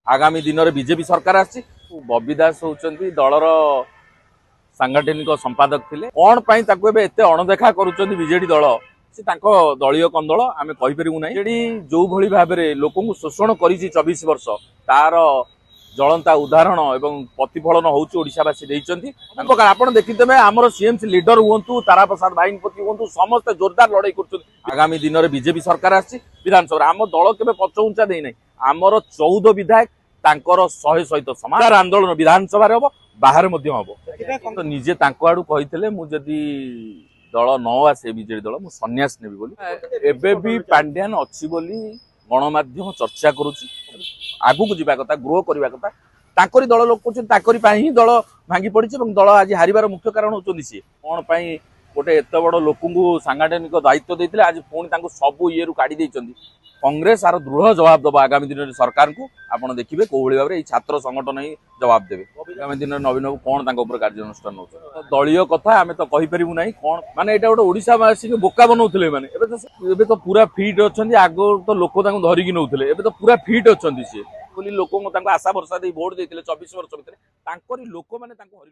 आगामी दिन में बीजेपी सरकार आसी बबी दास होउचंती दलर सांगठनिक संपादक थिले कोन पई ताको एबे एते अणदेखा करूचंती बीजेडी दल से तांको दलीय कंदल आमे कहि परिबु नै जेडी जो भली भाबरे लोकंकु शोषण करिछि 24 वर्ष तार जलंता उदाहरण एवं प्रतिफलन होउछि ओडिशावासी देइचंती आपण देखितेबे हमर सीएमसी लीडर हुंतु तारा प्रसाद भाईपति हुंतु समस्त जोरदार लड़ाई करछंती आगामी दिन में बीजेपी सरकार आसी विधानसभा आम दल केबे पचउंचा देइ नै आमर 14 विधायक तांकर 100 सहित समाचार आंदोलन विधानसभा रे हबो बाहर मध्य हबो तो निजे तांको आडू कहितले मु जदी दल न आसे बीजेडी दल मु सन्यास नेबी बोली एबे भी पांड्यान अछि बोली गणमाध्यम चर्चा करूची आगु को जीवा कथा ग्रो करबा कथा तांकरी दल लोक कहउछन तांकरी पई ही दल भांगी पड़िछ एवं दल आज हारिबार मुख्य कारण होचोनी सी कोन पई गोटे एत बड़ लोकंकु सांगठनिक दायित्व देथिले आज पुणी तांको सब इएरु काढी देइचंदी कांग्रेस आर दृढ़ जवाब दबा आगामी दिन में सरकार को आपन देखिबे कोहली भाबरे ए छात्र संगठन ही जवाब देबे आगामी दिन में नवीन बाबू कोन तांको ऊपर कार्यानुष्ठान होछ दलीय कथा आमे तो कहि परिबु नै कोन माने एटा गोटे ओडिसा वासी के बोका बनौथिले माने एबे तो पूरा फिट अछंदी आगो तो लोक तांको धरि कि नउथिले एबे तो पूरा फिट अछंदी से बोली लोक तांको आशा भरसा दे वोट देथिले 24 वर्ष भितरे तांकरी लोक माने तांको हरि